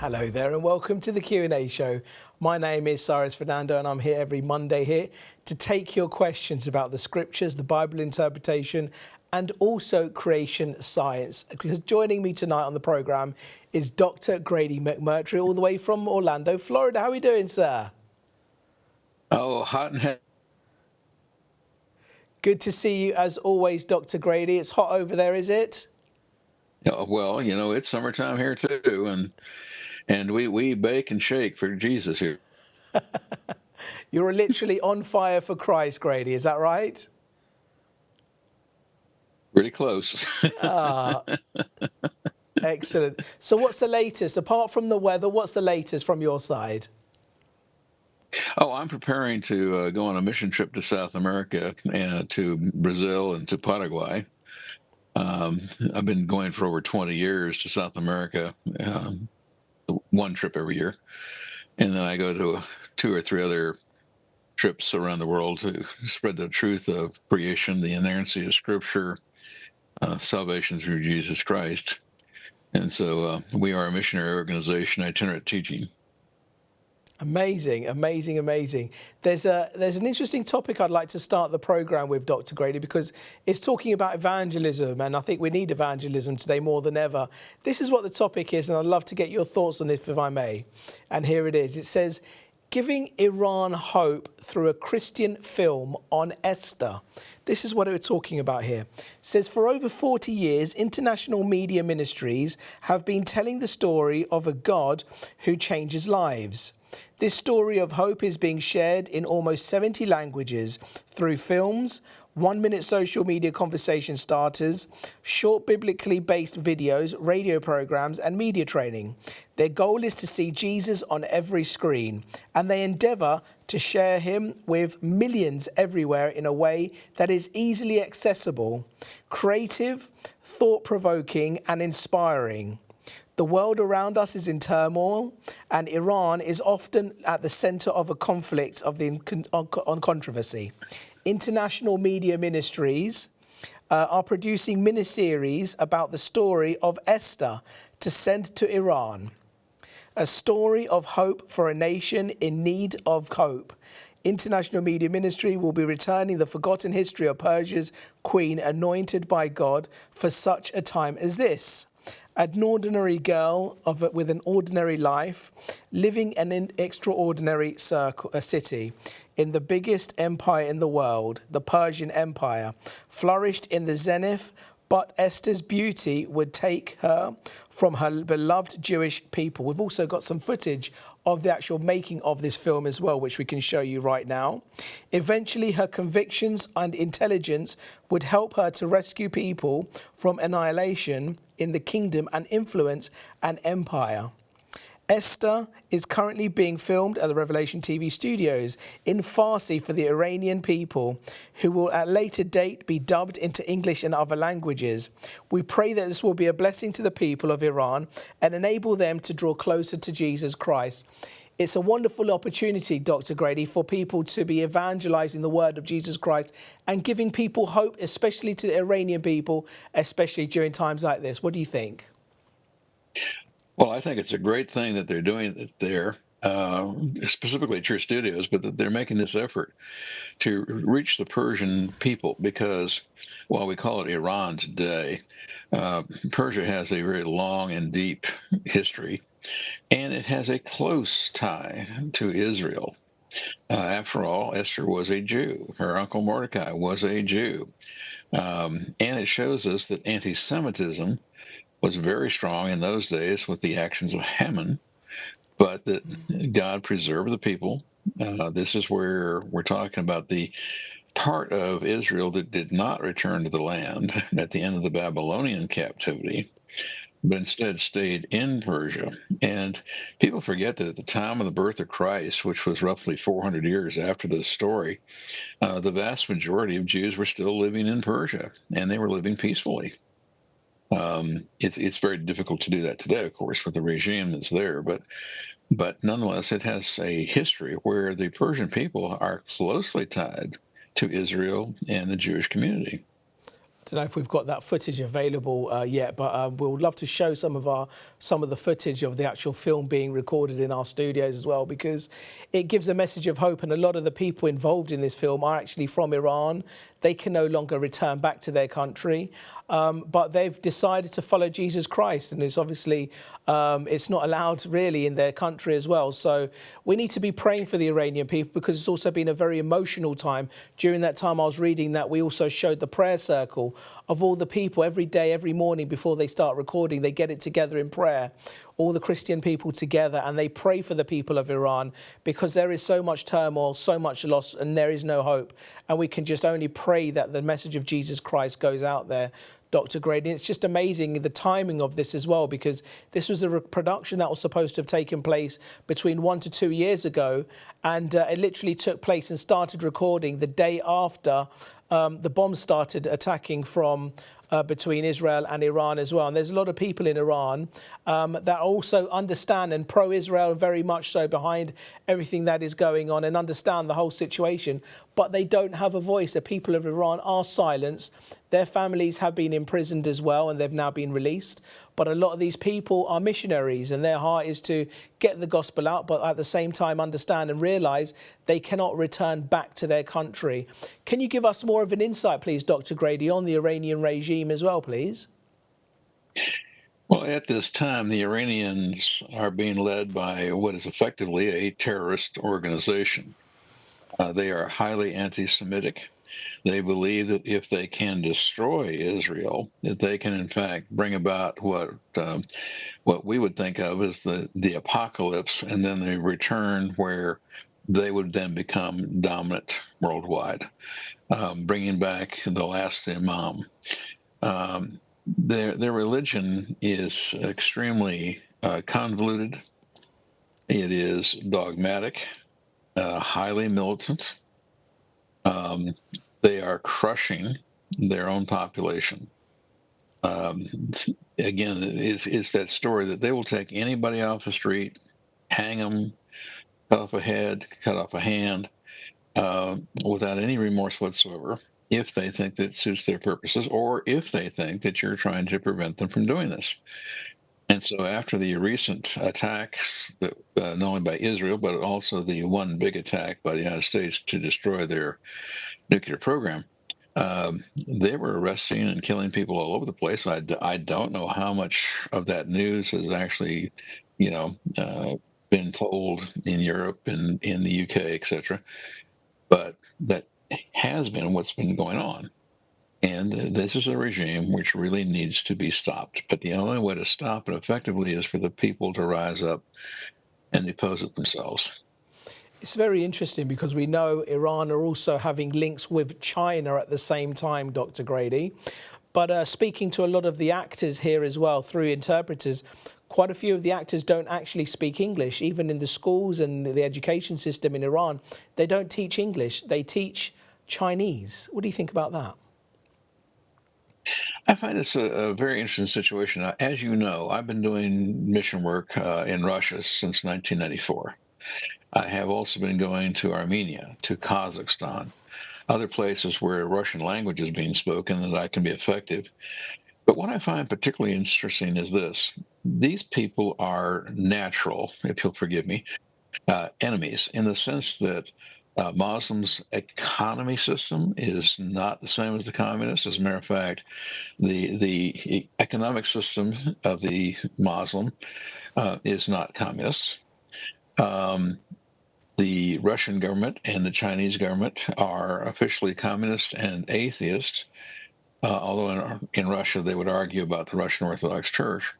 Hello there and welcome to the Q&A show. My name is Cyrus Fernando and I'm here every Monday here to take your questions about the scriptures, the Bible interpretation and also creation science. Because joining me tonight on the programme is Dr. Grady McMurtry all the way from Orlando, Florida. How are we doing, sir? Oh, hot and heavy. Good to see you as always, Dr. Grady. It's hot over there, is it? Well, it's summertime here too, and we bake and shake for Jesus here. You're literally on fire for Christ, Grady. Is that right? Pretty close. Excellent. So what's the latest? Apart from the weather, what's the latest from your side? Oh, I'm preparing to go on a mission trip to South America and to Brazil and to Paraguay. I've been going for over 20 years to South America, one trip every year. And then I go to two or three other trips around the world to spread the truth of creation, the inerrancy of Scripture, salvation through Jesus Christ. And so we are a missionary organization, itinerant teaching. Amazing, amazing, amazing. There's an interesting topic I'd like to start the programme with, Dr. Grady, because it's talking about evangelism, and I think we need evangelism today more than ever. This is what the topic is, and I'd love to get your thoughts on this, if I may. And here it is. It says, giving Iran hope through a Christian film on Esther. This is what we're talking about here. It says, for over 40 years, international media ministries have been telling the story of a God who changes lives. This story of hope is being shared in almost 70 languages through films, 1-minute social media conversation starters, short biblically based videos, radio programs and media training. Their goal is to see Jesus on every screen, and they endeavour to share him with millions everywhere in a way that is easily accessible, creative, thought-provoking and inspiring. The world around us is in turmoil, and Iran is often at the centre of a conflict on controversy. International media ministries are producing miniseries about the story of Esther to send to Iran. A story of hope for a nation in need of hope. International Media Ministry will be returning the forgotten history of Persia's queen anointed by God for such a time as this. An ordinary girl with an ordinary life, living in an extraordinary city, in the biggest empire in the world, the Persian Empire, flourished in the zenith, but Esther's beauty would take her from her beloved Jewish people. We've also got some footage of the actual making of this film as well, which we can show you right now. Eventually, her convictions and intelligence would help her to rescue people from annihilation in the kingdom and influence an empire. Esther is currently being filmed at the Revelation TV studios in Farsi for the Iranian people, who will at a later date be dubbed into English and other languages. We pray that this will be a blessing to the people of Iran and enable them to draw closer to Jesus Christ. It's a wonderful opportunity, Dr. Grady, for people to be evangelizing the word of Jesus Christ and giving people hope, especially to the Iranian people, especially during times like this. What do you think? Well, I think it's a great thing that they're doing it there, specifically at your studios, but that they're making this effort to reach the Persian people because, while we call it Iran today, Persia has a very long and deep history, and it has a close tie to Israel. After all, Esther was a Jew. Her uncle Mordecai was a Jew. And it shows us that anti-Semitism was very strong in those days with the actions of Haman, but that God preserved the people. This is where we're talking about the part of Israel that did not return to the land at the end of the Babylonian captivity, but instead stayed in Persia. And people forget that at the time of the birth of Christ, which was roughly 400 years after this story, the vast majority of Jews were still living in Persia, and they were living peacefully. It's very difficult to do that today, of course, with the regime that's there, but nonetheless, it has a history where the Persian people are closely tied to Israel and the Jewish community. Don't know if we've got that footage available yet, but we'd love to show some of the footage of the actual film being recorded in our studios as well, because it gives a message of hope. And a lot of the people involved in this film are actually from Iran. They can no longer return back to their country, but they've decided to follow Jesus Christ, and it's obviously it's not allowed really in their country as well. So we need to be praying for the Iranian people, because it's also been a very emotional time. During that time, I was reading that we also showed the prayer circle of all the people every day, every morning before they start recording. They get it together in prayer, all the Christian people together, and they pray for the people of Iran, because there is so much turmoil, so much loss, and there is no hope. And we can just only pray that the message of Jesus Christ goes out there, Dr. Grady. It's just amazing the timing of this as well, because this was a production that was supposed to have taken place between 1 to 2 years ago, and it literally took place and started recording the day after the bombs started attacking from between Israel and Iran as well. And there's a lot of people in Iran that also understand and pro-Israel, very much so, behind everything that is going on, and understand the whole situation. But they don't have a voice. The people of Iran are silenced. Their families have been imprisoned as well, and they've now been released. But a lot of these people are missionaries, and their heart is to get the gospel out, but at the same time understand and realise they cannot return back to their country. Can you give us more of an insight, please, Dr. Grady, on the Iranian regime as well, please? Well, at this time, the Iranians are being led by what is effectively a terrorist organization. They are highly anti-Semitic. They believe that if they can destroy Israel, that they can, in fact, bring about what we would think of as the apocalypse, and then the return where they would then become dominant worldwide, bringing back the last imam. Their religion is extremely convoluted. It is dogmatic, highly militant. They are crushing their own population. Again, it's that story that they will take anybody off the street, hang them, cut off a head, cut off a hand, without any remorse whatsoever, if they think that suits their purposes, or if they think that you're trying to prevent them from doing this. And so after the recent attacks, that, not only by Israel, but also the one big attack by the United States to destroy their nuclear program, they were arresting and killing people all over the place. I don't know how much of that news has actually, been told in Europe and in the UK, etc. But that has been what's been going on. And this is a regime which really needs to be stopped. But the only way to stop it effectively is for the people to rise up and oppose it themselves. It's very interesting, because we know Iran are also having links with China at the same time, Dr. Grady. But speaking to a lot of the actors here as well through interpreters, quite a few of the actors don't actually speak English. Even in the schools and the education system in Iran, they don't teach English. They teach Chinese. What do you think about that? I find this a very interesting situation. As you know, I've been doing mission work in Russia since 1994. I have also been going to Armenia, to Kazakhstan, other places where Russian language is being spoken that I can be effective. But what I find particularly interesting is this. These people are natural, if you'll forgive me, enemies, in the sense that Muslims' economy system is not the same as the communists. As a matter of fact, the economic system of the Muslim is not communist. The Russian government and the Chinese government are officially communist and atheist, although in Russia they would argue about the Russian Orthodox Church.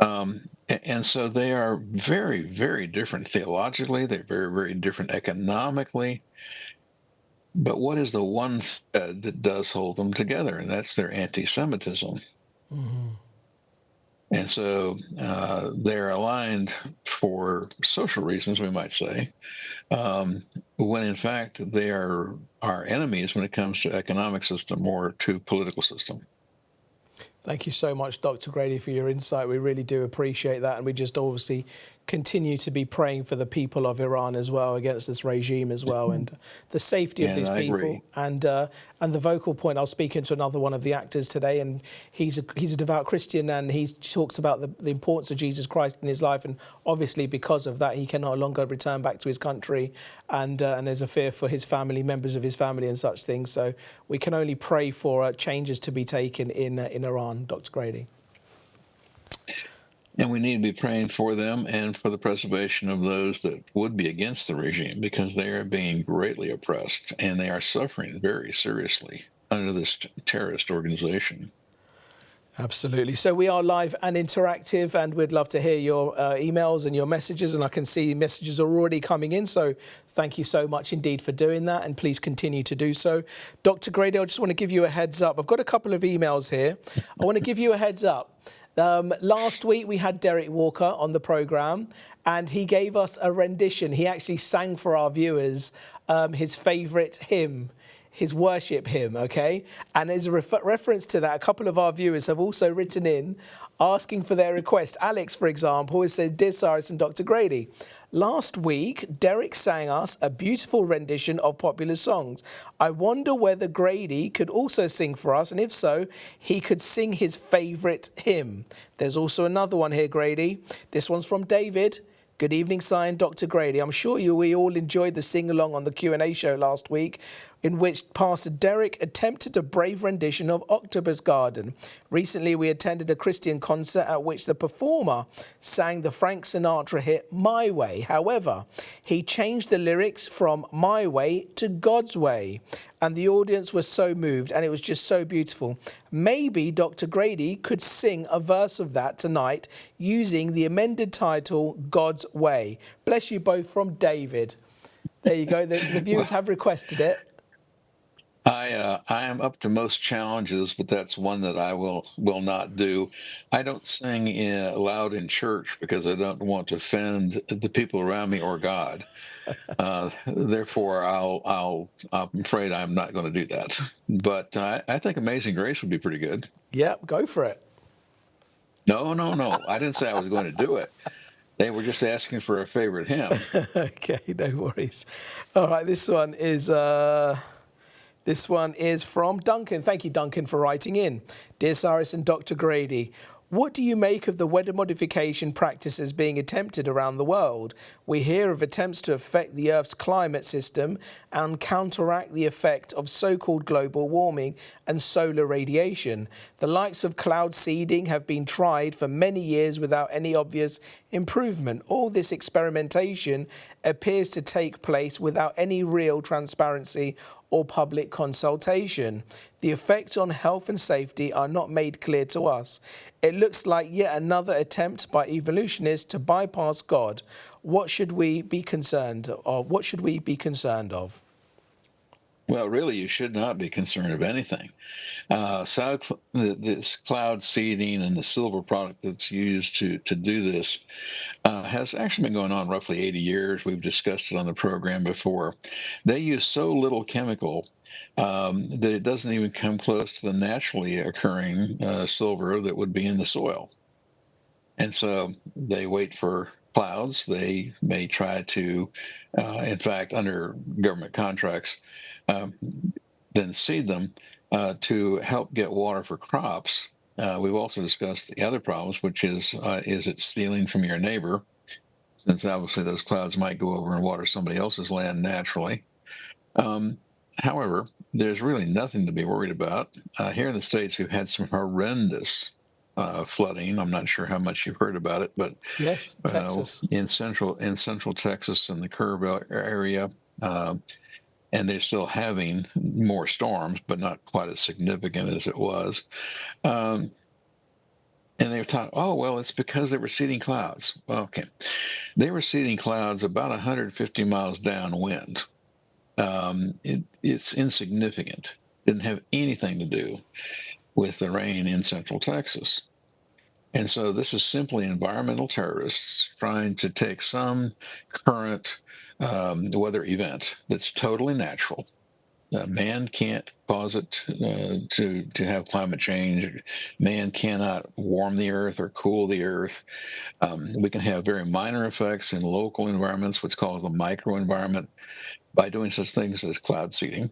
And so they are very, very different theologically. They're very, very different economically. But what is the one thread that does hold them together? And that's their anti-Semitism. Mm-hmm. And so they're aligned for social reasons, we might say, when in fact they are our enemies when it comes to economic system or to political system. Thank you so much, Dr. Grady, for your insight. We really do appreciate that. And we just obviously continue to be praying for the people of Iran as well, against this regime as well, and the safety of And these I people. agree. And the vocal point, I was speaking to another one of the actors today, and he's a devout Christian, and he talks about the importance of Jesus Christ in his life, and obviously because of that he can no longer return back to his country, and there's a fear for his family, members of his family and such things. So we can only pray for changes to be taken in Iran, Dr. Grady. And we need to be praying for them and for the preservation of those that would be against the regime, because they are being greatly oppressed and they are suffering very seriously under this terrorist organization. Absolutely. So we are live and interactive, and we'd love to hear your emails and your messages. And I can see messages are already coming in. So thank you so much indeed for doing that. And please continue to do so. Dr. Grady, I just want to give you a heads up. I've got a couple of emails here. I want to give you a heads up. Last week we had Derek Walker on the programme, and he gave us a rendition. He actually sang for our viewers his favourite hymn, his worship hymn, okay? And as a reference to that, a couple of our viewers have also written in asking for their request. Alex, for example, has said, "Dear Cyrus and Dr. Grady, last week, Derek sang us a beautiful rendition of popular songs. I wonder whether Grady could also sing for us, and if so, he could sing his favourite hymn." There's also another one here, Grady. This one's from David. "Good evening, Cy and Dr. Grady. I'm sure we all enjoyed the sing-along on the Q&A show last week, in which Pastor Derek attempted a brave rendition of Octopus Garden. Recently, we attended a Christian concert at which the performer sang the Frank Sinatra hit My Way. However, he changed the lyrics from My Way to God's Way, and the audience was so moved, and it was just so beautiful. Maybe Dr. Grady could sing a verse of that tonight using the amended title, God's Way. Bless you both, from David." There you go. The viewers have requested it. I am up to most challenges, but that's one that I will not do. I don't sing loud in church because I don't want to offend the people around me or God. Therefore, I'm afraid I'm not going to do that. But I think Amazing Grace would be pretty good. Yeah, go for it. No. I didn't say I was going to do it. They were just asking for a favorite hymn. Okay, no worries. All right, this one is from Duncan. Thank you, Duncan, for writing in. "Dear Cyrus and Dr. Grady, what do you make of the weather modification practices being attempted around the world? We hear of attempts to affect the Earth's climate system and counteract the effect of so-called global warming and solar radiation. The likes of cloud seeding have been tried for many years without any obvious improvement. All this experimentation appears to take place without any real transparency or public consultation. The effects on health and safety are not made clear to us. It looks like yet another attempt by evolutionists to bypass God. What should we be concerned of? Well, really, you should not be concerned of anything. This cloud seeding and the silver product that's used to do this has actually been going on roughly 80 years. We've discussed it on the program before. They use so little chemical that it doesn't even come close to the naturally occurring silver that would be in the soil. And so they wait for clouds. They may try to, in fact, under government contracts, then seed them to help get water for crops. We've also discussed the other problems, which is it stealing from your neighbor, since obviously those clouds might go over and water somebody else's land naturally. However, there's really nothing to be worried about. Here in the States, we've had some horrendous flooding. I'm not sure how much you've heard about it, but Yes, Texas. In central Texas and the Curve area, and they're still having more storms, but not quite as significant as it was. And they were taught, oh, well, it's because they were seeding clouds. Well, okay. They were seeding clouds about 150 miles downwind. It's insignificant. Didn't have anything to do with the rain in central Texas. And so this is simply environmental terrorists trying to take some current weather event that's totally natural, Man can't cause it to have climate change. Man cannot warm the earth or cool the earth. We can have very minor effects in local environments, what's called the microenvironment, by doing such things as cloud seeding.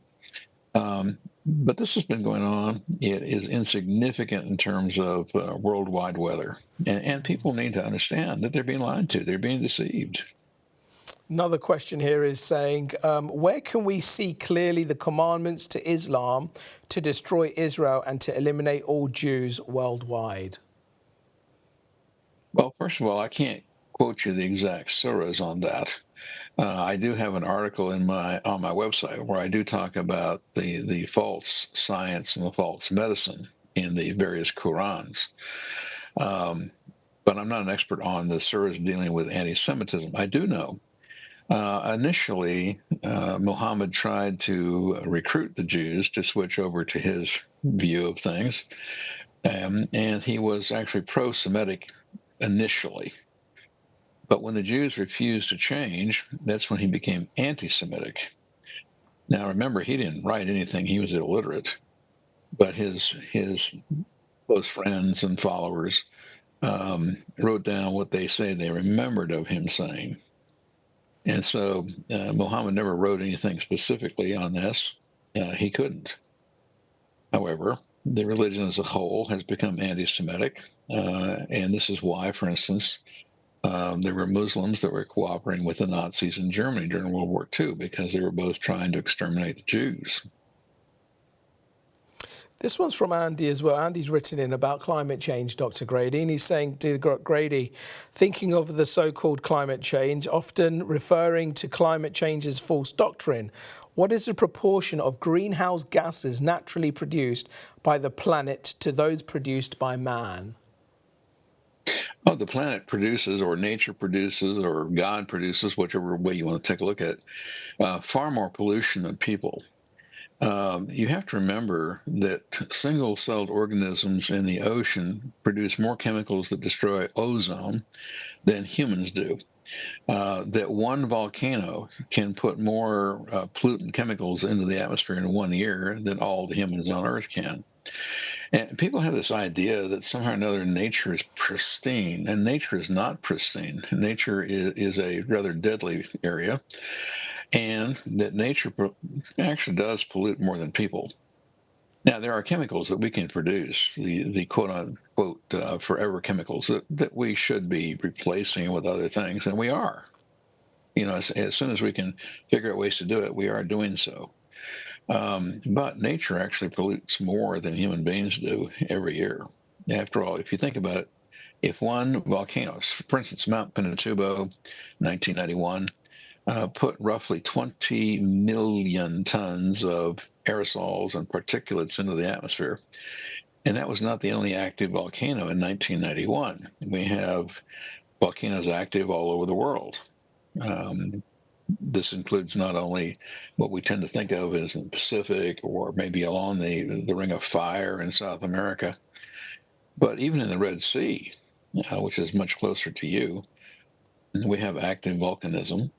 But this has been going on. It is insignificant in terms of worldwide weather. And people need to understand that they're being lied to, they're being deceived. Another question here is saying, where can we see clearly the commandments to Islam to destroy Israel and to eliminate all Jews worldwide? Well, first of all, I can't quote you the exact surahs on that. I do have an article on my website where I do talk about the false science and the false medicine in the various Qurans. But I'm not an expert on the surahs dealing with anti-Semitism. I do know initially Muhammad tried to recruit the Jews to switch over to his view of things, and he was actually pro-Semitic initially. But when the Jews refused to change, that's when he became anti-Semitic. Now, remember, he didn't write anything; he was illiterate. But his close friends and followers wrote down what they say they remembered of him saying. And so Muhammad never wrote anything specifically on this. He couldn't. However, the religion as a whole has become anti-Semitic, and this is why, for instance, there were Muslims that were cooperating with the Nazis in Germany during World War II because they were both trying to exterminate the Jews. This one's from Andy as well. Andy's written in about climate change, Dr. Grady, and he's saying, dear Grady, thinking of the so-called climate change, often referring to climate change as false doctrine, what is the proportion of greenhouse gases naturally produced by the planet to those produced by man? Oh, the planet produces, or nature produces, or God produces, whichever way you want to take a look at it, far more pollution than people. You have to remember that single-celled organisms in the ocean produce more chemicals that destroy ozone than humans do. That one volcano can put more pollutant chemicals into the atmosphere in 1 year than all the humans on Earth can. And people have this idea that somehow or another nature is pristine, and nature is not pristine. Nature is a rather deadly area, and that nature actually does pollute more than people. Now, there are chemicals that we can produce, the quote unquote forever chemicals that we should be replacing with other things, and we are. You know, as soon as we can figure out ways to do it, we are doing so. But nature actually pollutes more than human beings do every year. After all, if you think about it, if one volcano, for instance, Mount Pinatubo, 1991, put roughly 20 million tons of aerosols and particulates into the atmosphere. And that was not the only active volcano in 1991. We have volcanoes active all over the world. This includes not only what we tend to think of as the Pacific or maybe along the Ring of Fire in South America, but even in the Red Sea, which is much closer to you, we have active volcanism.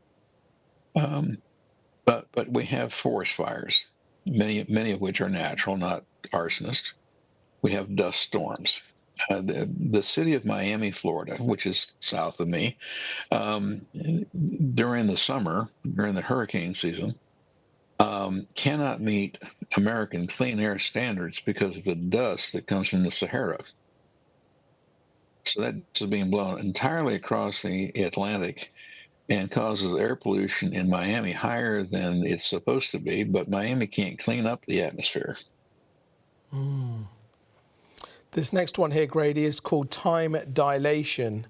But we have forest fires, many of which are natural, not arsonists. We have dust storms. The city of Miami, Florida, which is south of me, during the summer, during the hurricane season, cannot meet American clean air standards because of the dust that comes from the Sahara. So that's being blown entirely across the Atlantic and causes air pollution in Miami higher than it's supposed to be, but Miami can't clean up the atmosphere. This next one here, Grady, is called time dilation.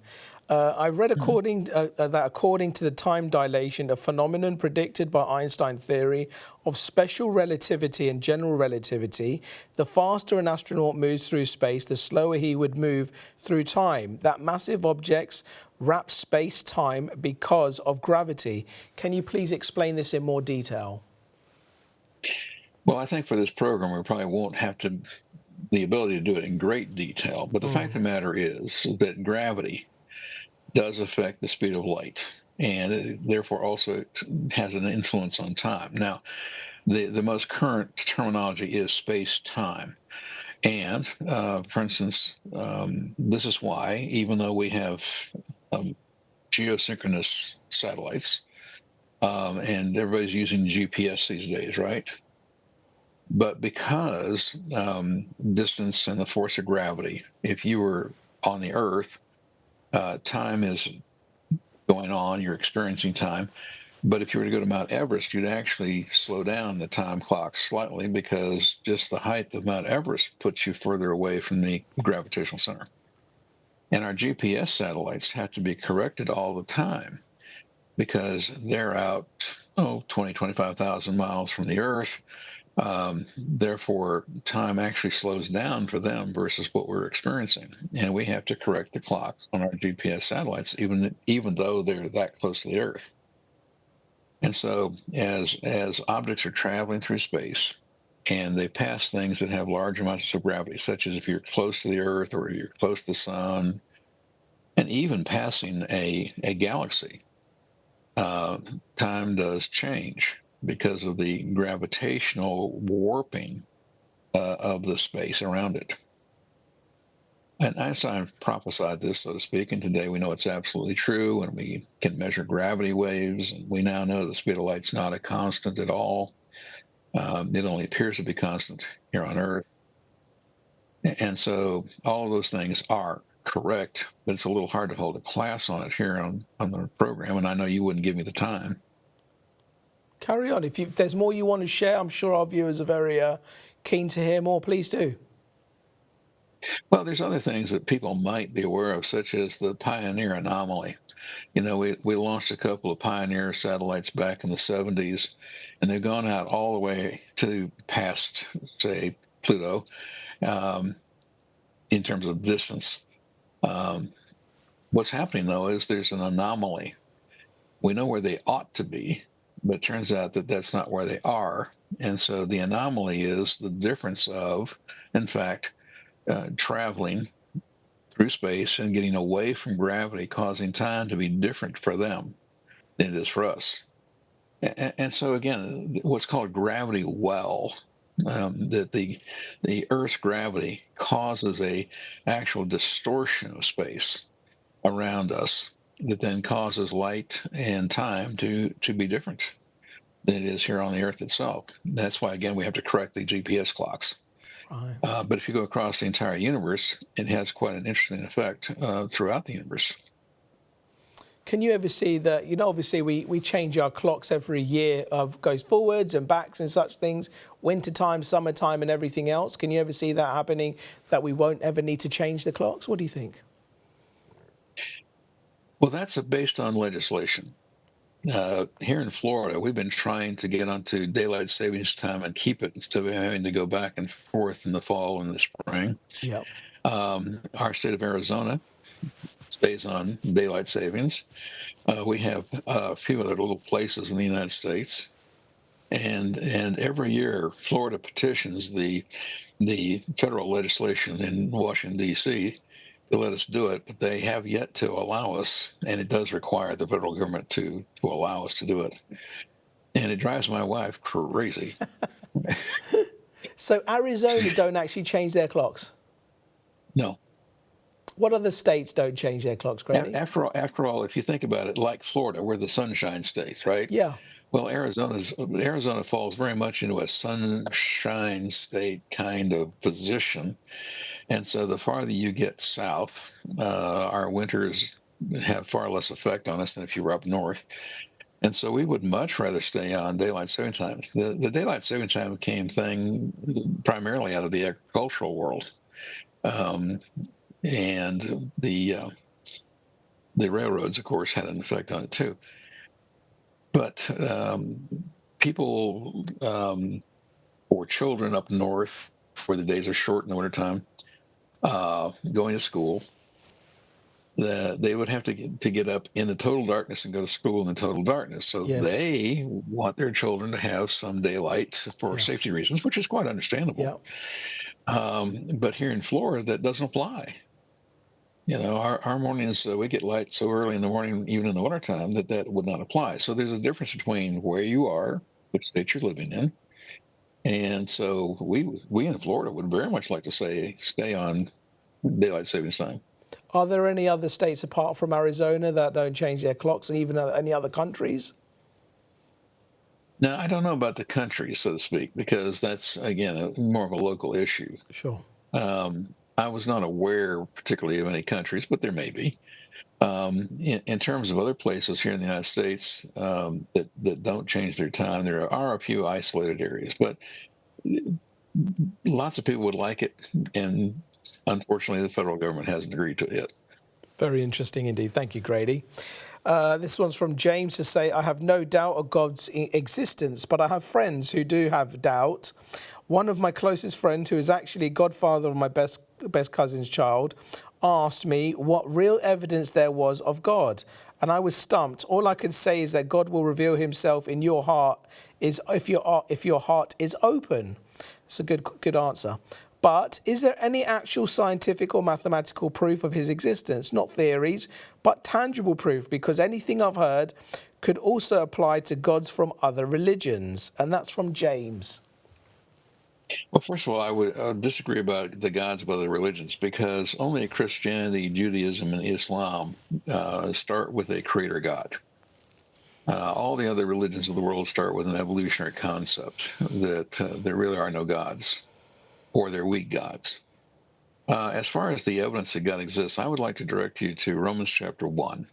I read that according to the time dilation, a phenomenon predicted by Einstein theory of special relativity and general relativity, the faster an astronaut moves through space, the slower he would move through time. That massive objects wrap space-time because of gravity. Can you please explain this in more detail? Well, I think for this program, we probably won't have the ability to do it in great detail. But the fact of the matter is that gravity does affect the speed of light, and it therefore also has an influence on time. Now, The most current terminology is space-time. And for instance, this is why, even though we have um, geosynchronous satellites, and everybody's using GPS these days, right? But because distance and the force of gravity, if you were on the Earth, time is going on, you're experiencing time. But if you were to go to Mount Everest, you'd actually slow down the time clock slightly because just the height of Mount Everest puts you further away from the gravitational center. And our GPS satellites have to be corrected all the time because they're out, 20, 25,000 miles from the Earth. Therefore, time actually slows down for them versus what we're experiencing. And we have to correct the clocks on our GPS satellites, even though they're that close to the Earth. And so, as objects are traveling through space and they pass things that have large amounts of gravity, such as if you're close to the Earth or you're close to the sun, and even passing a galaxy, uh, time does change because of the gravitational warping of the space around it. And Einstein prophesied this, so to speak, and today we know it's absolutely true, and we can measure gravity waves, and we now know the speed of light's not a constant at all. It only appears to be constant here on Earth. And so all of those things are correct, but it's a little hard to hold a class on it here on the program, and I know you wouldn't give me the time. Carry on. If there's more you want to share, I'm sure our viewers are very keen to hear more. Please do. Well, there's other things that people might be aware of, such as the Pioneer anomaly. We launched a couple of Pioneer satellites back in the 70s, and they've gone out all the way to past, say, Pluto, in terms of distance. Um, what's happening, though, is there's an anomaly. We know where they ought to be, but it turns out that that's not where they are. And so the anomaly is the difference of, in fact, traveling through space and getting away from gravity, causing time to be different for them than it is for us. And so again, what's called gravity well, that the Earth's gravity causes a actual distortion of space around us that then causes light and time to be different than it is here on the Earth itself. That's why again we have to correct the GPS clocks. Right. But if you go across the entire universe, it has quite an interesting effect throughout the universe. Can you ever see that, obviously we change our clocks every year, goes forwards and backs and such things, wintertime, summertime and everything else. Can you ever see that happening, that we won't ever need to change the clocks? What do you think? Well, that's based on legislation. Here in Florida, we've been trying to get onto daylight savings time and keep it instead of having to go back and forth in the fall and the spring. Yeah. Our state of Arizona stays on daylight savings. We have a few other little places in the United States, and every year Florida petitions the federal legislation in Washington D.C. to let us do it, but they have yet to allow us, and it does require the federal government to allow us to do it, and it drives my wife crazy. So Arizona don't actually change their clocks. No. What other states don't change their clocks, Grady? After all, if you think about it, like Florida, we're the sunshine state, right? Yeah. Well, Arizona falls very much into a sunshine state kind of position, and so the farther you get south, our winters have far less effect on us than if you were up north. And so we would much rather stay on daylight saving time. The daylight saving time came thing primarily out of the agricultural world, um, and the railroads, of course, had an effect on it too. But people or children up north, where the days are short in the wintertime, going to school, they would have to get up in the total darkness and go to school in the total darkness. So Yes. they want their children to have some daylight for Yeah. safety reasons, which is quite understandable. Yeah. But here in Florida, that doesn't apply. Our mornings, we get light so early in the morning, even in the wintertime, that would not apply. So there's a difference between where you are, which state you're living in, And so we in Florida would very much like to say stay on daylight savings time. Are there any other states apart from Arizona that don't change their clocks, and even any other countries? Now, I don't know about the country, so to speak, because that's again more of a local issue. Sure. I was not aware particularly of any countries, but there may be. In terms of other places here in the United States that don't change their time, there are a few isolated areas, but lots of people would like it, and unfortunately, the federal government hasn't agreed to it yet. Very interesting indeed. Thank you, Grady. This one's from James to say, I have no doubt of God's existence, but I have friends who do have doubt. One of my closest friends, who is actually godfather of my best cousin's child, asked me what real evidence there was of God. And I was stumped. All I could say is that God will reveal himself in your heart is if your heart is open. It's a good answer. But is there any actual scientific or mathematical proof of his existence? Not theories, but tangible proof, because anything I've heard could also apply to gods from other religions. And that's from James. Well, first of all, I would disagree about the gods of other religions because only Christianity, Judaism, and Islam start with a creator God. All the other religions of the world start with an evolutionary concept that there really are no gods, or they're weak gods. As far as the evidence that God exists, I would like to direct you to Romans chapter 1.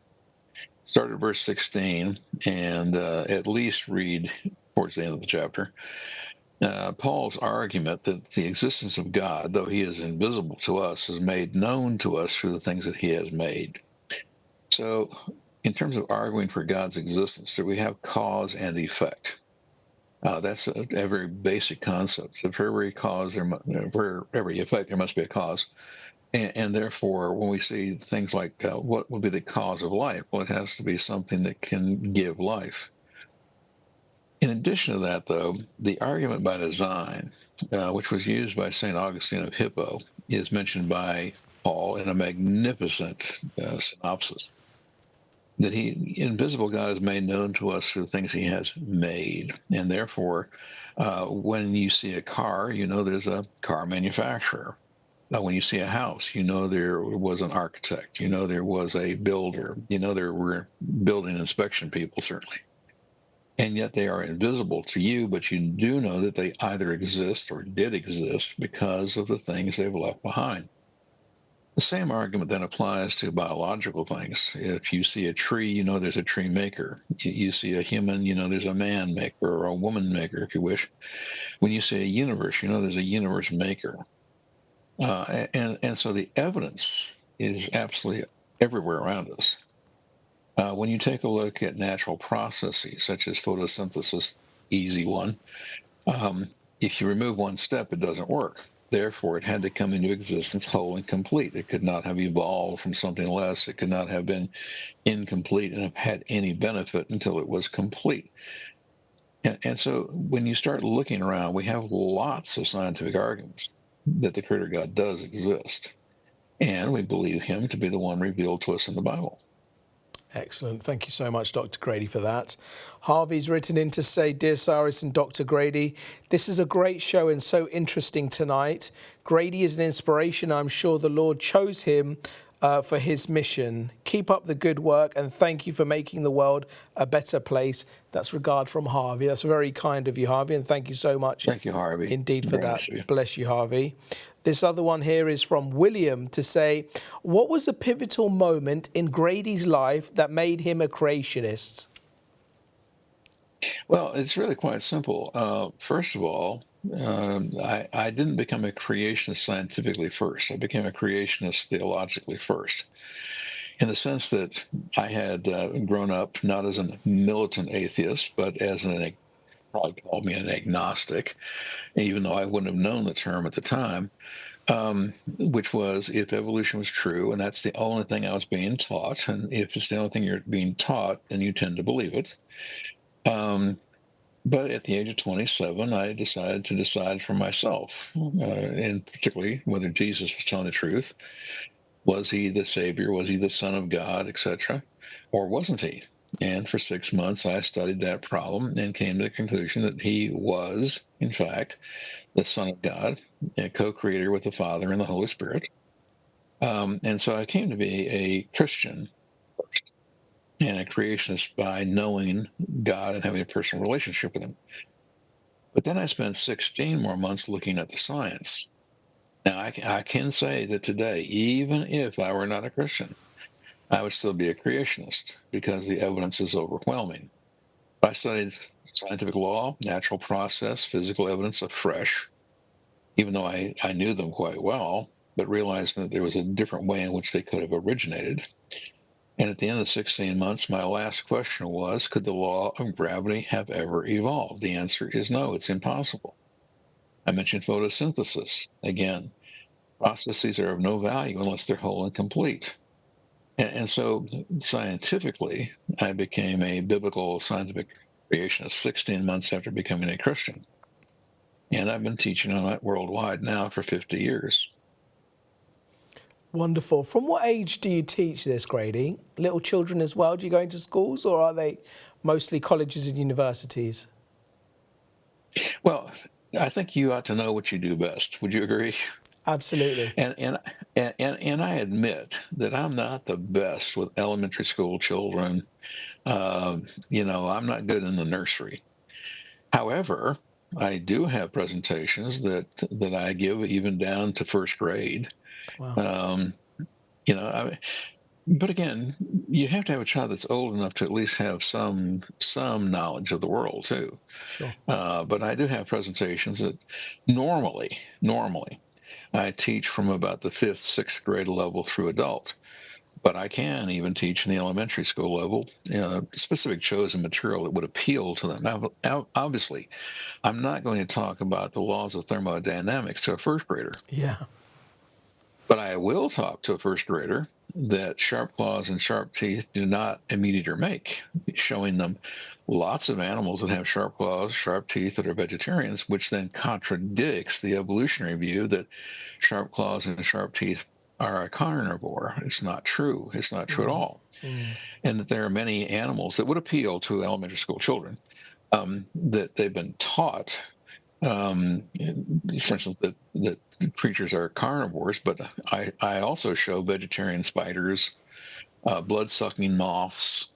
Start at verse 16 and at least read towards the end of the chapter. Paul's argument that the existence of God, though he is invisible to us, is made known to us through the things that he has made. So, in terms of arguing for God's existence, that we have cause and effect. That's a very basic concept. For every cause, for every effect, there must be a cause. And therefore, when we see things like what would be the cause of life, well, it has to be something that can give life. In addition to that, though, the argument by design, which was used by St. Augustine of Hippo, is mentioned by Paul in a magnificent synopsis. That invisible God is made known to us through the things he has made. And therefore, when you see a car, you know there's a car manufacturer. When you see a house, you know there was an architect, you know there was a builder, you know there were building inspection people, certainly. And yet they are invisible to you, but you do know that they either exist or did exist because of the things they've left behind. The same argument then applies to biological things. If you see a tree, you know there's a tree maker. You see a human, you know there's a man maker or a woman maker, if you wish. When you see a universe, you know there's a universe maker. And so the evidence is absolutely everywhere around us. When you take a look at natural processes such as photosynthesis, easy one, if you remove one step, it doesn't work. Therefore, it had to come into existence whole and complete. It could not have evolved from something less. It could not have been incomplete and have had any benefit until it was complete. And so when you start looking around, we have lots of scientific arguments that the Creator God does exist. And we believe him to be the one revealed to us in the Bible. Excellent. Thank you so much, Dr. Grady, for that. Harvey's written in to say, Dear Cyrus and Dr. Grady, this is a great show and so interesting tonight. Grady is an inspiration. I'm sure the Lord chose him for his mission. Keep up the good work and thank you for making the world a better place. That's regard from Harvey. That's very kind of you, Harvey, and thank you so much. Thank you, Harvey. Indeed for that. Bless you, Harvey. This other one here is from William to say, what was a pivotal moment in Grady's life that made him a creationist? Well, it's really quite simple. First of all, I didn't become a creationist scientifically first. I became a creationist theologically first, in the sense that I had grown up not as a militant atheist, but as probably called me an agnostic, even though I wouldn't have known the term at the time, which was if evolution was true, and that's the only thing I was being taught, and if it's the only thing you're being taught, then you tend to believe it. But at the age of 27, I decided to decide for myself, and particularly whether Jesus was telling the truth. Was he the Savior? Was he the Son of God, etc.? Or wasn't he? And for 6 months, I studied that problem and came to the conclusion that he was, in fact, the Son of God, a co-creator with the Father and the Holy Spirit. And so I came to be a Christian and a creationist by knowing God and having a personal relationship with him. But then I spent 16 more months looking at the science. Now, I can say that today, even if I were not a Christian, I would still be a creationist because the evidence is overwhelming. I studied scientific law, natural process, physical evidence afresh, even though I knew them quite well, but realized that there was a different way in which they could have originated. And at the end of 16 months, my last question was, could the law of gravity have ever evolved? The answer is no, it's impossible. I mentioned photosynthesis. Again, processes are of no value unless they're whole and complete. And so scientifically, I became a biblical scientific creationist 16 months after becoming a Christian. And I've been teaching on it worldwide now for 50 years. Wonderful. From what age do you teach this, Grady? Little children as well? Do you go into schools, or are they mostly colleges and universities? Well, I think you ought to know what you do best. Would you agree? Absolutely. And I admit that I'm not the best with elementary school children. I'm not good in the nursery. However, I do have presentations that I give even down to first grade. Wow. Um, but again, you have to have a child that's old enough to at least have some knowledge of the world too. Sure. But I do have presentations that normally I teach from about the fifth, sixth grade level through adult. But I can even teach in the elementary school level, specific chosen material that would appeal to them. Now, obviously, I'm not going to talk about the laws of thermodynamics to a first grader, Yeah. but I will talk to a first grader that sharp claws and sharp teeth do not a meat eater make, showing them lots of animals that have sharp claws, sharp teeth that are vegetarians, which then contradicts the evolutionary view that sharp claws and sharp teeth are a carnivore. It's not true. It's not true at all. And that there are many animals that would appeal to elementary school children that they've been taught, for instance, that creatures are carnivores, but I also show vegetarian spiders, blood-sucking moths,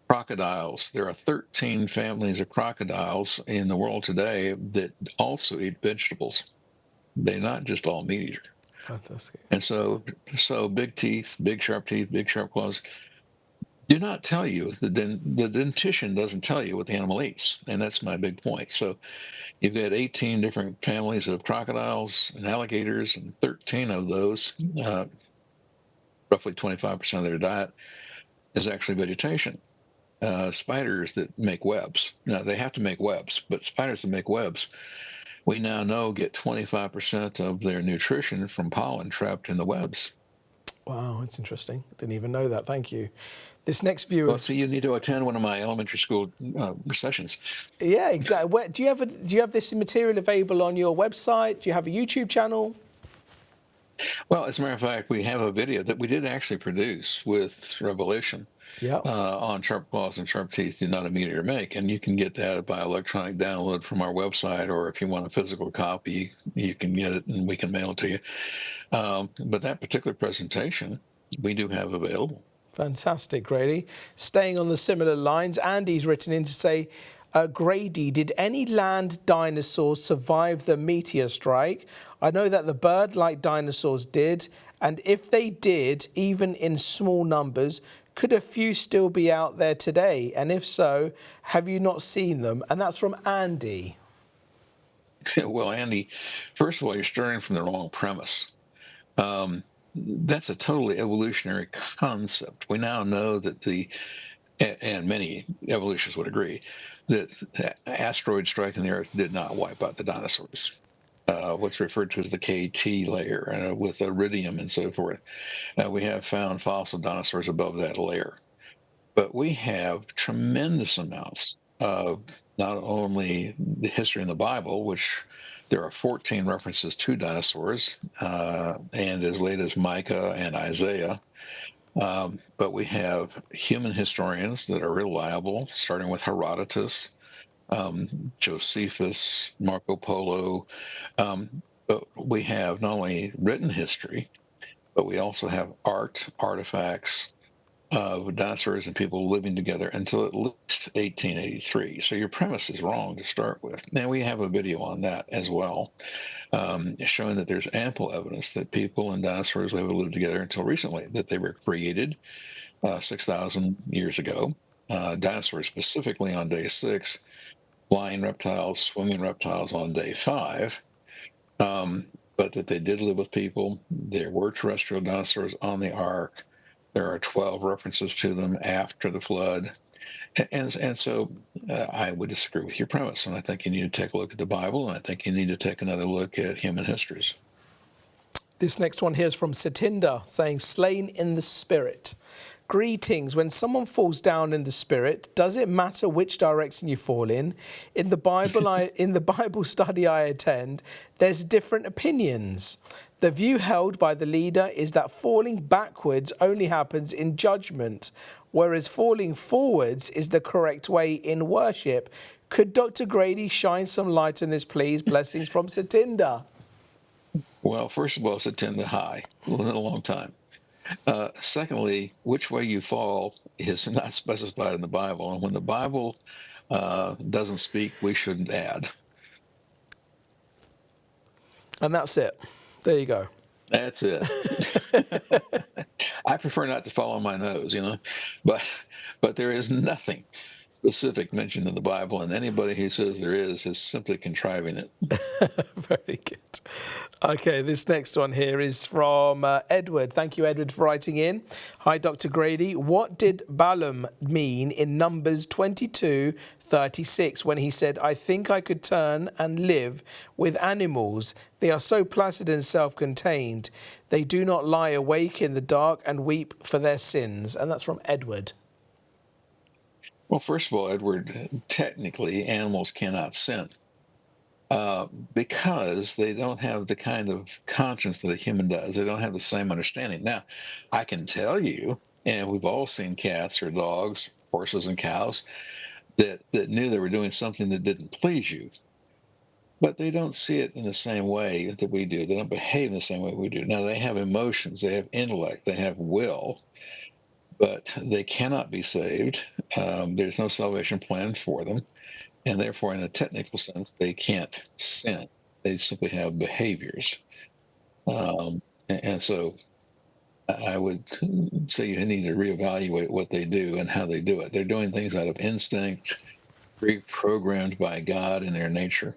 crocodiles. There are 13 families of crocodiles in the world today that also eat vegetables. They're not just all meat eaters. Fantastic. And so big teeth, big sharp claws do not tell you. The dentition doesn't tell you what the animal eats, and that's my big point. So you've got 18 different families of crocodiles and alligators, and 13 of those, roughly 25% of their diet, is actually vegetation. Spiders that make webs. Now, they have to make webs, but spiders that make webs, we now know get 25% of their nutrition from pollen trapped in the webs. Wow, that's interesting. Didn't even know that. Thank you. This next Well, viewer. see, you need to attend one of my elementary school sessions. Yeah, exactly. Do you have this material available on your website? Do you have a YouTube channel? Well, as a matter of fact, we have a video that we did actually produce with Revelation Yeah. on sharp claws and sharp teeth do not immediately make, and you can get that by electronic download from our website, or if you want a physical copy, you can get it and we can mail it to you. But that particular presentation we do have available. Fantastic, Grady. Staying on the similar lines, Andy's written in to say, Grady, did any land dinosaurs survive the meteor strike? I know that the bird-like dinosaurs did, and if they did, even in small numbers, could a few still be out there today? And if so, have you not seen them? And that's from Andy. Well, Andy, first of all, you're starting from the wrong premise. That's a totally evolutionary concept. We now know that and many evolutionists would agree, that asteroids striking the Earth did not wipe out the dinosaurs. What's referred to as the KT layer, with iridium and so forth. We have found fossil dinosaurs above that layer. But we have tremendous amounts of not only the history in the Bible, which there are 14 references to dinosaurs, and as late as Micah and Isaiah, but we have human historians that are reliable, starting with Herodotus, Josephus, Marco Polo. But we have not only written history, but we also have art, artifacts of dinosaurs and people living together until at least 1883. So your premise is wrong to start with. Now we have a video on that as well, showing that there's ample evidence that people and dinosaurs have lived together until recently, that they were created 6,000 years ago. Dinosaurs specifically on day 6, flying reptiles, swimming reptiles on day 5. But that they did live with people. There were terrestrial dinosaurs on the ark. There are 12 references to them after the flood. And so I would disagree with your premise. And I think you need to take a look at the Bible, and I think you need to take another look at human histories. This next one here is from Satinda, saying, slain in the spirit. Greetings. When someone falls down in the spirit, does it matter which direction you fall in? In the Bible study I attend, there's different opinions. The view held by the leader is that falling backwards only happens in judgment, whereas falling forwards is the correct way in worship. Could Dr. Grady shine some light on this, please? Blessings from Satinda. Well, first of all, Satinda, hi. It's been a long time. Secondly, which way you fall is not specified in the Bible. And when the Bible doesn't speak, we shouldn't add. And that's it. There you go. That's it. I prefer not to follow my nose, but there is nothing specific mentioned in the Bible, and anybody who says there is simply contriving it. Very good. Okay, this next one here is from Edward. Thank you, Edward, for writing in. Hi, Dr. Grady. What did Balaam mean in Numbers 22:36 when he said, I think I could turn and live with animals? They are so placid and self-contained. They do not lie awake in the dark and weep for their sins. And that's from Edward. Well, first of all, Edward, technically animals cannot sin because they don't have the kind of conscience that a human does. They don't have the same understanding. Now, I can tell you, and we've all seen cats or dogs, horses and cows, that knew they were doing something that didn't please you, but they don't see it in the same way that we do. They don't behave in the same way we do. Now, they have emotions, they have intellect, they have will, but they cannot be saved. There's no salvation plan for them. And therefore, in a technical sense, they can't sin. They simply have behaviors. And so I would say you need to reevaluate what they do and how they do it. They're doing things out of instinct, pre-programmed by God in their nature.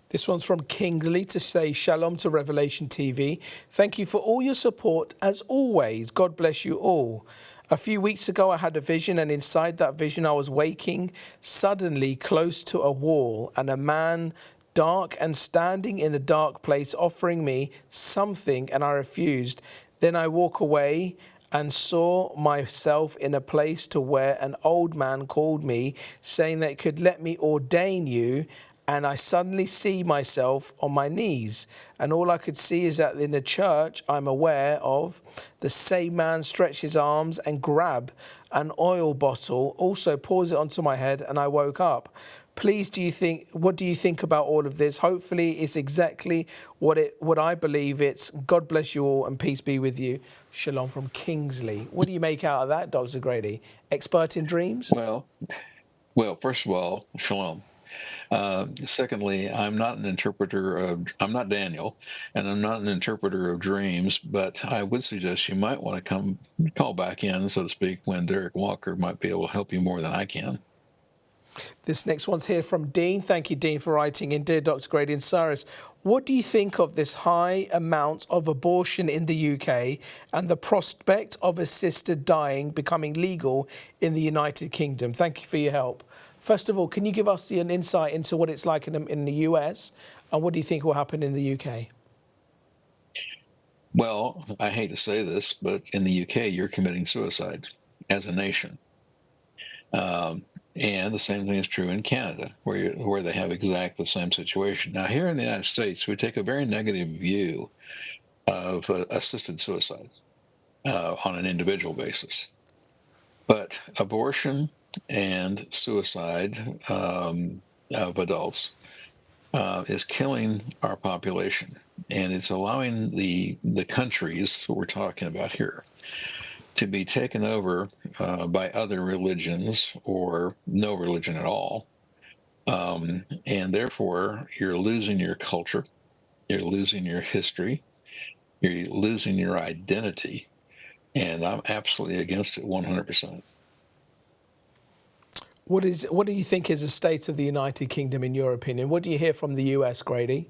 This one's from Kingsley to say shalom to Revelation TV. Thank you for all your support as always. God bless you all. A few weeks ago, I had a vision, and inside that vision, I was waking suddenly close to a wall, and a man, dark and standing in the dark place, offering me something, and I refused. Then I walk away and saw myself in a place to where an old man called me, saying that he could let me ordain you. And I suddenly see myself on my knees. And all I could see is that in the church I'm aware of, the same man stretched his arms and grabbed an oil bottle, also pours it onto my head, and I woke up. Please, what do you think about all of this? Hopefully it's exactly what I believe it's. God bless you all and peace be with you. Shalom from Kingsley. What do you make out of that, Dr. Grady? Expert in dreams? Well, first of all, shalom. Secondly, I'm not Daniel, and I'm not an interpreter of dreams, but I would suggest you might want to call back in, so to speak, when Derek Walker might be able to help you more than I can. This next one's here from Dean. Thank you, Dean, for writing in. Dear Dr. Grady and Cyrus, what do you think of this high amount of abortion in the UK and the prospect of assisted dying becoming legal in the United Kingdom? Thank you for your help. First of all, can you give us an insight into what it's like in the US, and what do you think will happen in the UK? Well, I hate to say this, but in the UK, you're committing suicide as a nation. And the same thing is true in Canada, where they have exactly the same situation. Now, here in the United States, we take a very negative view of assisted suicide. on an individual basis. But abortion and suicide of adults is killing our population, and it's allowing the countries that we're talking about here to be taken over by other religions or no religion at all. And therefore, you're losing your culture, you're losing your history, you're losing your identity. And I'm absolutely against it 100%. What do you think is the state of the United Kingdom in your opinion? What do you hear from the US, Grady?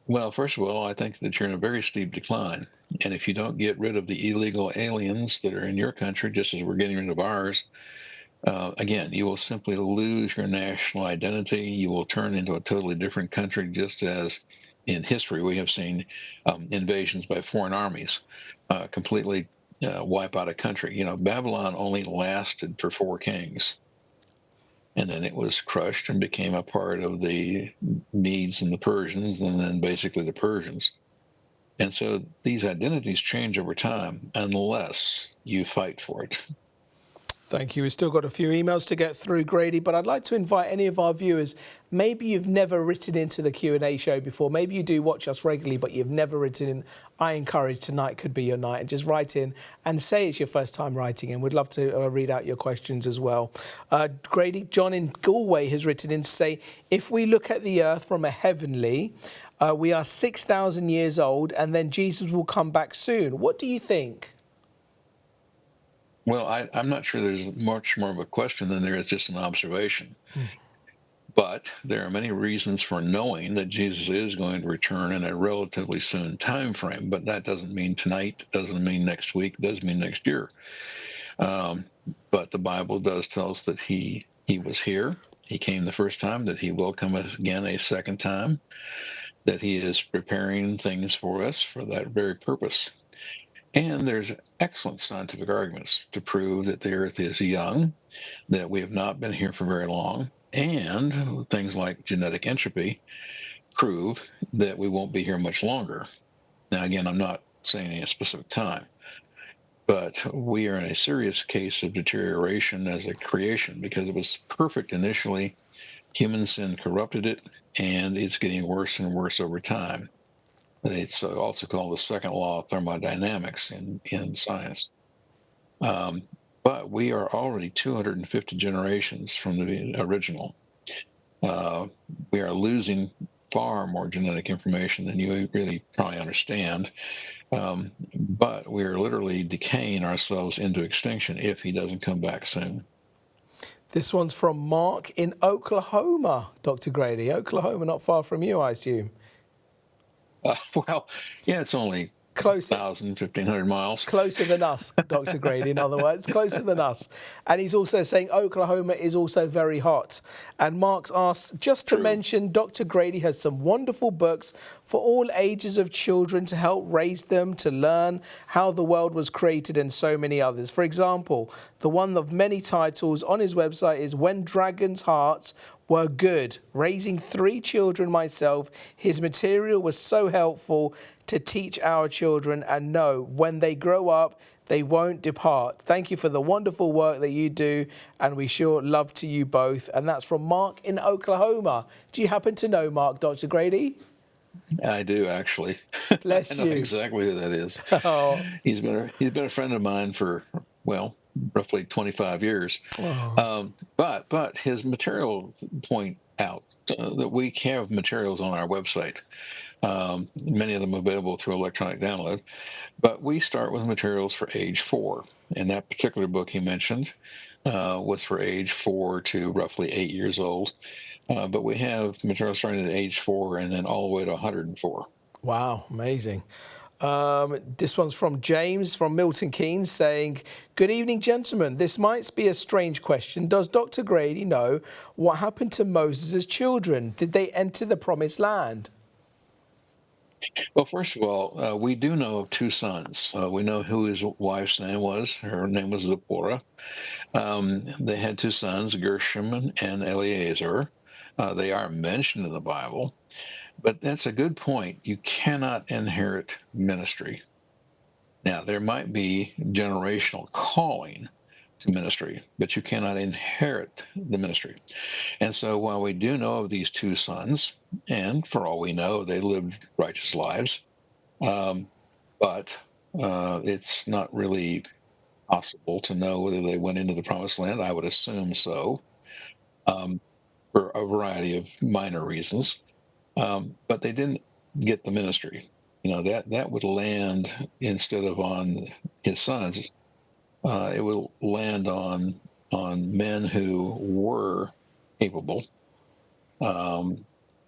Well, first of all, I think that you're in a very steep decline. And if you don't get rid of the illegal aliens that are in your country, just as we're getting rid of ours, again, you will simply lose your national identity. You will turn into a totally different country, just as in history we have seen invasions by foreign armies completely wipe out a country. You know, Babylon only lasted for 4 kings, and then it was crushed and became a part of the Medes and the Persians, and then basically the Persians. And so these identities change over time unless you fight for it. Thank you. We've still got a few emails to get through, Grady, but I'd like to invite any of our viewers. Maybe you've never written into the Q&A show before. Maybe you do watch us regularly, but you've never written in. I encourage tonight could be your night, and just write in and say it's your first time writing in. We'd love to read out your questions as well. Grady, John in Galway has written in to say, if we look at the earth from a heavenly, we are 6,000 years old, and then Jesus will come back soon. What do you think? Well, I'm not sure there's much more of a question than there is just an observation. But there are many reasons for knowing that Jesus is going to return in a relatively soon time frame. But that doesn't mean tonight, doesn't mean next week, doesn't mean next year. But the Bible does tell us that he was here. He came the first time, that he will come again a second time, that he is preparing things for us for that very purpose. And there's excellent scientific arguments to prove that the Earth is young, that we have not been here for very long, and things like genetic entropy prove that we won't be here much longer. Now, again, I'm not saying any specific time, but we are in a serious case of deterioration as a creation because it was perfect initially. Human sin corrupted it, and it's getting worse and worse over time. It's also called the second law of thermodynamics in science. But we are already 250 generations from the original. We are losing far more genetic information than you really probably understand. But we are literally decaying ourselves into extinction if he doesn't come back soon. This one's from Mark in Oklahoma, Dr. Grady. Oklahoma, not far from you, I assume. Well, yeah, it's only Closer. 1,500 miles. Closer than us, Dr. Grady, in other words, closer than us. And he's also saying Oklahoma is also very hot. And Mark's asked, just to mention, Dr. Grady has some wonderful books for all ages of children to help raise them, to learn how the world was created, and so many others. For example, the one of many titles on his website is When Dragons' Hearts Were Good. Raising 3 children myself, his material was so helpful to teach our children and know when they grow up, they won't depart. Thank you for the wonderful work that you do, and we sure love to you both. And that's from Mark in Oklahoma. Do you happen to know Mark, Dr. Grady? I do, actually. Bless I know you. exactly who that is. Oh. He's been a friend of mine for, well, roughly 25 years. Oh. But his material point out that we have materials on our website. Many of them available through electronic download. But we start with materials for age 4. And that particular book he mentioned was for age 4 to roughly 8 years old. But we have material starting at age 4 and then all the way to 104. Wow, amazing. This one's from James from Milton Keynes saying, good evening, gentlemen. This might be a strange question. Does Dr. Grady know what happened to Moses' children? Did they enter the promised land? Well, first of all, we do know of 2 sons. We know who his wife's name was. Her name was Zipporah. They had 2 sons, Gershom and Eleazar. They are mentioned in the Bible. But that's a good point. You cannot inherit ministry. Now, there might be generational calling to ministry, but you cannot inherit the ministry. And so while we do know of these two sons, and for all we know, they lived righteous lives, um, but it's not really possible to know whether they went into the promised land. I would assume so, um, for a variety of minor reasons. But they didn't get the ministry. That would land instead of on his sons, it will land on men who were capable.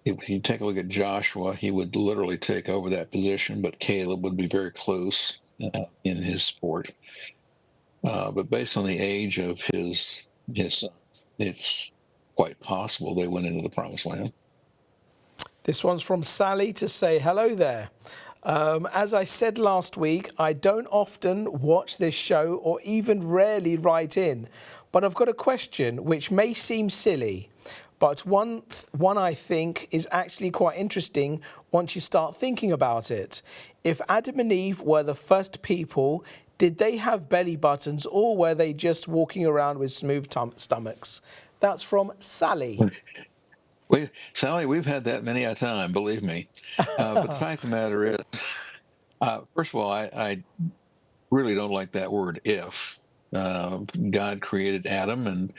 If you take a look at Joshua, he would literally take over that position, but Caleb would be very close in his sport. But based on the age of his sons, it's quite possible they went into the promised land. This one's from Sally to say hello there. As I said last week, I don't often watch this show or even rarely write in, but I've got a question which may seem silly, but one I think is actually quite interesting once you start thinking about it. If Adam and Eve were the first people, did they have belly buttons or were they just walking around with smooth stomachs? That's from Sally. Sally, we've had that many a time, believe me. But the fact of the matter is, first of all, I really don't like that word if. God created Adam and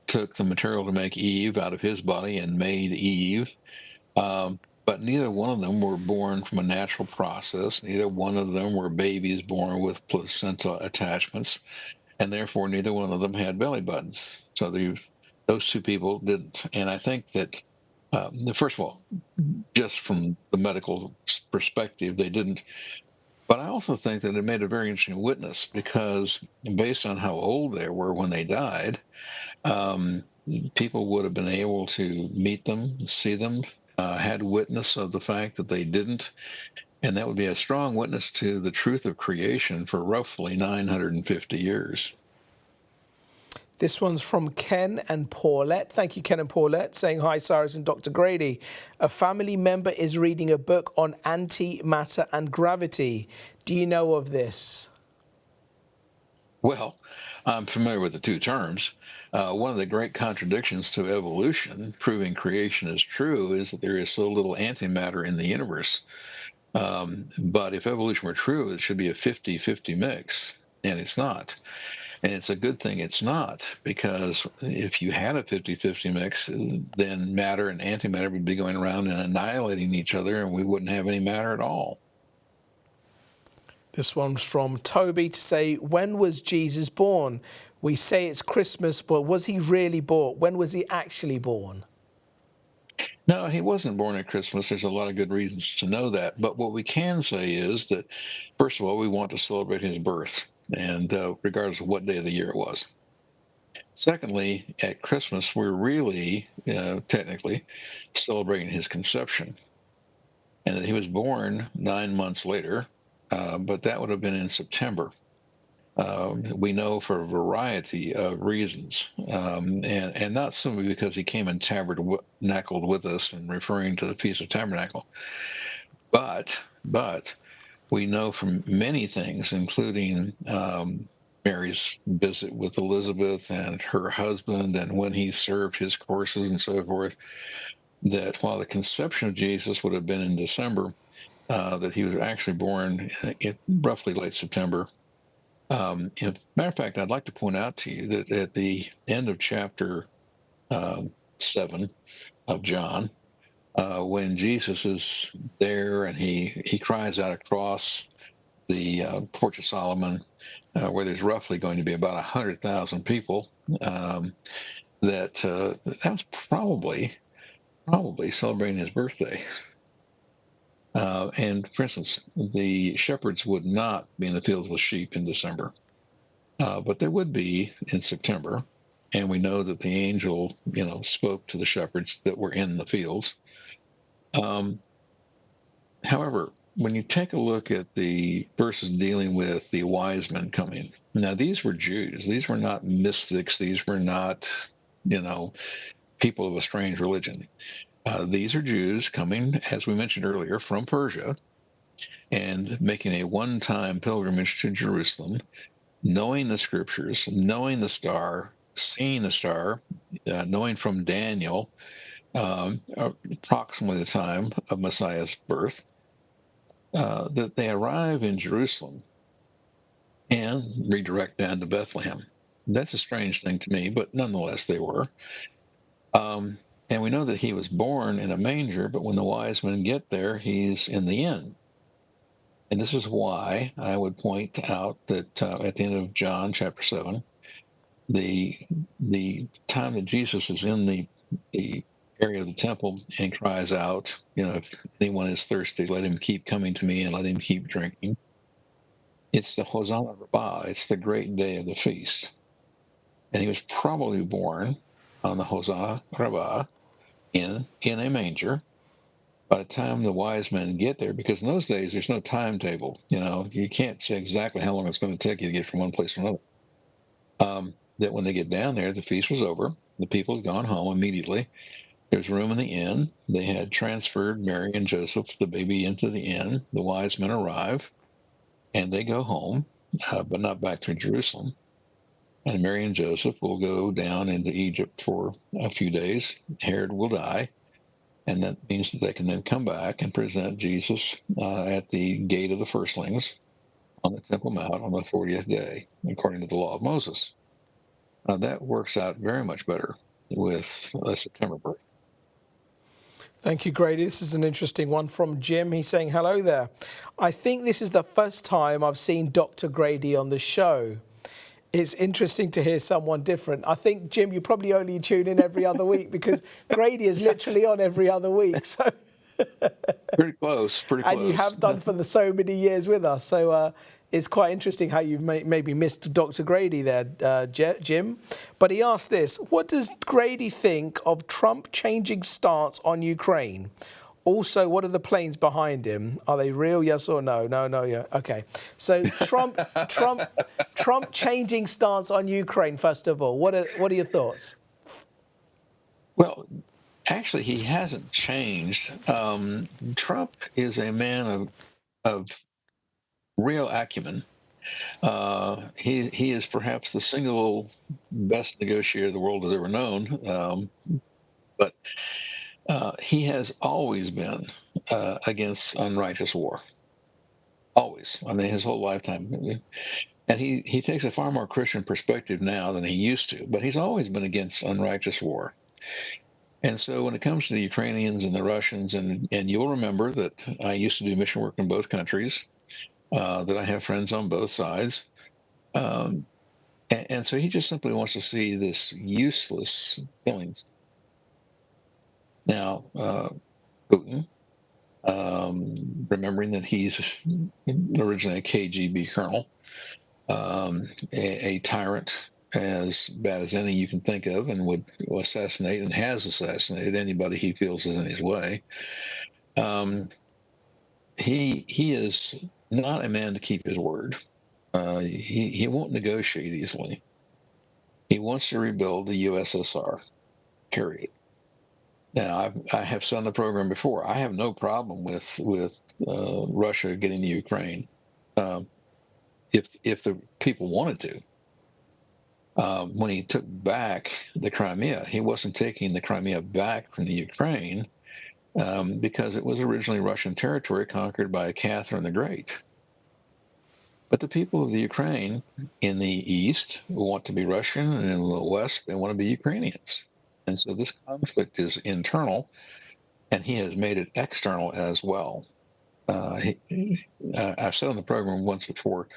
took the material to make Eve out of his body and made Eve. But neither one of them were born from a natural process. Neither one of them were babies born with placenta attachments, and therefore neither one of them had belly buttons. So those two people didn't. And I think that, first of all, just from the medical perspective, they didn't. But I also think that it made a very interesting witness because, based on how old they were when they died, um, people would have been able to meet them, see them, had witness of the fact that they didn't. And that would be a strong witness to the truth of creation for roughly 950 years. This one's from Ken and Paulette. Thank you, Ken and Paulette, saying hi, Cyrus and Dr. Grady. A family member is reading a book on antimatter and gravity. Do you know of this? Well, I'm familiar with the two terms. One of the great contradictions to evolution, proving creation is true, is that there is so little antimatter in the universe. But if evolution were true, it should be a 50-50 mix, and it's not. And it's a good thing it's not, because if you had a 50-50 mix, then matter and antimatter would be going around and annihilating each other, and we wouldn't have any matter at all. This one's from Toby to say, when was Jesus born? We say it's Christmas, but was he really born? When was he actually born? No, he wasn't born at Christmas. There's a lot of good reasons to know that. But what we can say is that, first of all, we want to celebrate his birth, and regardless of what day of the year it was. Secondly, at Christmas, we're really, technically, celebrating his conception, and that he was born 9 months later, but that would have been in September. We know for a variety of reasons, and not simply because he came and tabernacled with us and referring to the Feast of Tabernacle, but we know from many things, including Mary's visit with Elizabeth and her husband, and when he served his courses and so forth, that while the conception of Jesus would have been in December, that he was actually born in roughly late September. Matter of fact, I'd like to point out to you that at the end of chapter 7 of John, when Jesus is there and he cries out across the Porch of Solomon, where there's roughly going to be about 100,000 people, that was probably celebrating his birthday. And for instance, the shepherds would not be in the fields with sheep in December, but they would be in September. And we know that the angel, spoke to the shepherds that were in the fields. However, when you take a look at the verses dealing with the wise men coming, now these were Jews. These were not mystics. These were not, people of a strange religion. These are Jews coming, as we mentioned earlier, from Persia, and making a one-time pilgrimage to Jerusalem, knowing the scriptures, knowing the star, seeing the star, knowing from Daniel approximately the time of Messiah's birth, that they arrive in Jerusalem and redirect down to Bethlehem. That's a strange thing to me, but nonetheless, they were. And we know that he was born in a manger, but when the wise men get there, he's in the inn. And this is why I would point out that at the end of John chapter 7, the time that Jesus is in the area of the temple and cries out, if anyone is thirsty, let him keep coming to me and let him keep drinking. It's the Hosanna Rabbah. It's the great day of the feast. And he was probably born on the Hosanna Rabbah in a manger. By the time the wise men get there, because in those days there's no timetable, you can't say exactly how long it's going to take you to get from one place to another. That when they get down there, the feast was over. The people had gone home immediately. There's room in the inn. They had transferred Mary and Joseph, the baby, into the inn. The wise men arrive, and they go home, but not back to Jerusalem. And Mary and Joseph will go down into Egypt for a few days. Herod will die. And that means that they can then come back and present Jesus at the gate of the firstlings on the Temple Mount on the 40th day, according to the law of Moses. That works out very much better with a September birth. Thank you, Grady. This is an interesting one from Jim. He's saying, hello there. I think this is the first time I've seen Dr. Grady on the show. It's interesting to hear someone different. I think, Jim, you probably only tune in every other week because Grady is literally on every other week. So Pretty close. And you have done for so many years with us. So it's quite interesting how you've maybe missed Dr. Grady there, Jim. But he asked this: what does Grady think of Trump changing stance on Ukraine? Also, what are the planes behind him? Are they real? Yes or no? No, yeah. Okay. So Trump changing stance on Ukraine. First of all, what are your thoughts? Well, actually, he hasn't changed. Trump is a man of real acumen. He is perhaps the single best negotiator the world has ever known. But he has always been against unrighteous war. Always. I mean, his whole lifetime. And he takes a far more Christian perspective now than he used to, but he's always been against unrighteous war. And so when it comes to the Ukrainians and the Russians, and you'll remember that I used to do mission work in both countries, that I have friends on both sides. And so he just simply wants to see this useless killings. Now, Putin, remembering that he's originally a KGB colonel, a tyrant as bad as any you can think of, and would assassinate and has assassinated anybody he feels is in his way. He is not a man to keep his word. He won't negotiate easily. He wants to rebuild the USSR, period. Now, I have said on the program before, I have no problem with Russia getting the Ukraine if the people wanted to. When he took back the Crimea, he wasn't taking the Crimea back from the Ukraine because it was originally Russian territory conquered by Catherine the Great. But the people of the Ukraine in the east want to be Russian, and in the west, they want to be Ukrainians. And so this conflict is internal, and he has made it external as well. I've said on the program once before,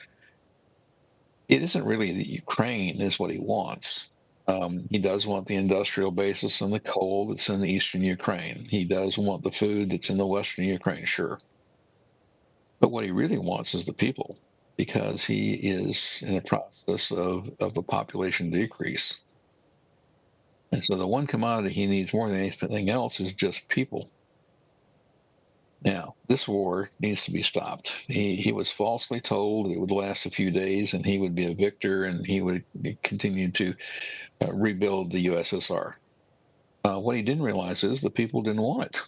it isn't really that Ukraine is what he wants. He does want the industrial basis and the coal that's in the eastern Ukraine. He does want the food that's in the western Ukraine, sure. But what he really wants is the people, because he is in a process of a population decrease. And so the one commodity he needs more than anything else is just people. Now, this war needs to be stopped. He was falsely told it would last a few days and he would be a victor and he would continue to rebuild the USSR. What he didn't realize is the people didn't want it.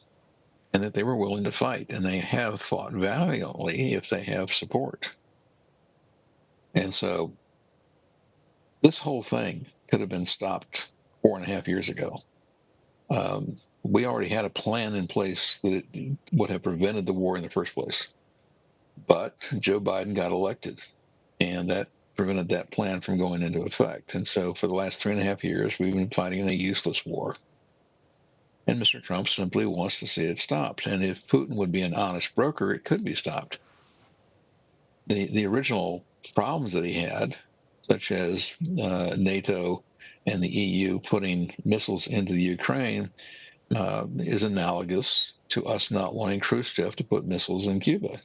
and that they were willing to fight, and they have fought valiantly if they have support. And so this whole thing could have been stopped 4.5 years ago. We already had a plan in place that would have prevented the war in the first place. But Joe Biden got elected, and that prevented that plan from going into effect. And so for the last 3.5 years, we've been fighting in a useless war. And Mr. Trump simply wants to see it stopped. And if Putin would be an honest broker, it could be stopped. The original problems that he had, such as NATO and the EU putting missiles into the Ukraine, is analogous to us not wanting Khrushchev to put missiles in Cuba.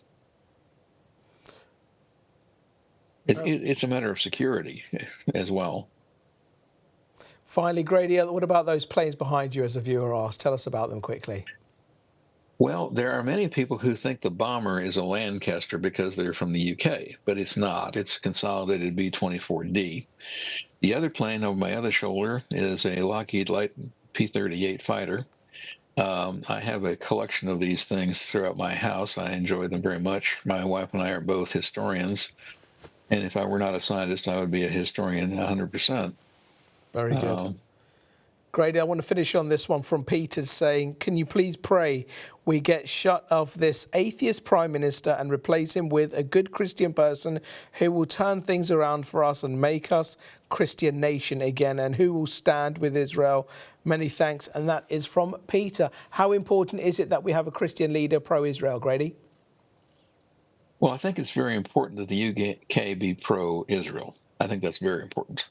It's a matter of security as well. Finally, Grady, what about those planes behind you, as a viewer asked? Tell us about them quickly. Well, there are many people who think the bomber is a Lancaster because they're from the UK, but it's not. It's a consolidated B-24D. The other plane over my other shoulder is a Lockheed Light P-38 fighter. I have a collection of these things throughout my house. I enjoy them very much. My wife and I are both historians. And if I were not a scientist, I would be a historian 100%. Very good. Grady, I want to finish on this one from Peter saying, can you please pray we get shut of this atheist prime minister and replace him with a good Christian person who will turn things around for us and make us Christian nation again, and who will stand with Israel. Many thanks. And that is from Peter. How important is it that we have a Christian leader pro-Israel, Grady? Well, I think it's very important that the UK be pro-Israel. I think that's very important.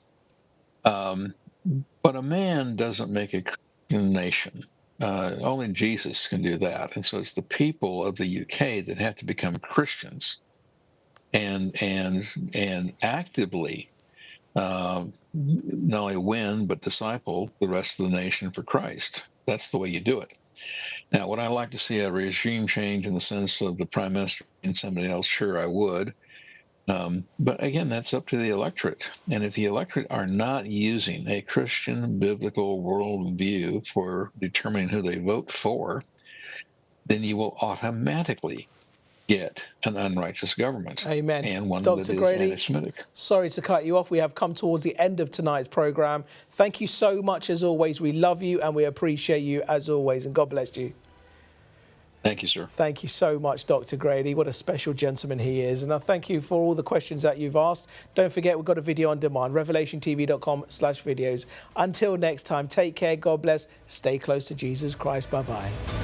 But a man doesn't make a Christian nation. Only Jesus can do that. And so it's the people of the UK that have to become Christians and actively not only win, but disciple the rest of the nation for Christ. That's the way you do it. Now, would I like to see a regime change in the sense of the prime minister and somebody else? Sure, I would. But again, that's up to the electorate. And if the electorate are not using a Christian biblical worldview for determining who they vote for, then you will automatically get an unrighteous government. Amen. And one Dr. that is Grady, anti-Semitic. Sorry to cut you off. We have come towards the end of tonight's programme. Thank you so much, as always. We love you and we appreciate you, as always. And God bless you. Thank you, sir. Thank you so much, Dr. Grady. What a special gentleman he is. And I thank you for all the questions that you've asked. Don't forget, we've got a video on demand, revelationtv.com/videos. Until next time, take care. God bless. Stay close to Jesus Christ. Bye-bye.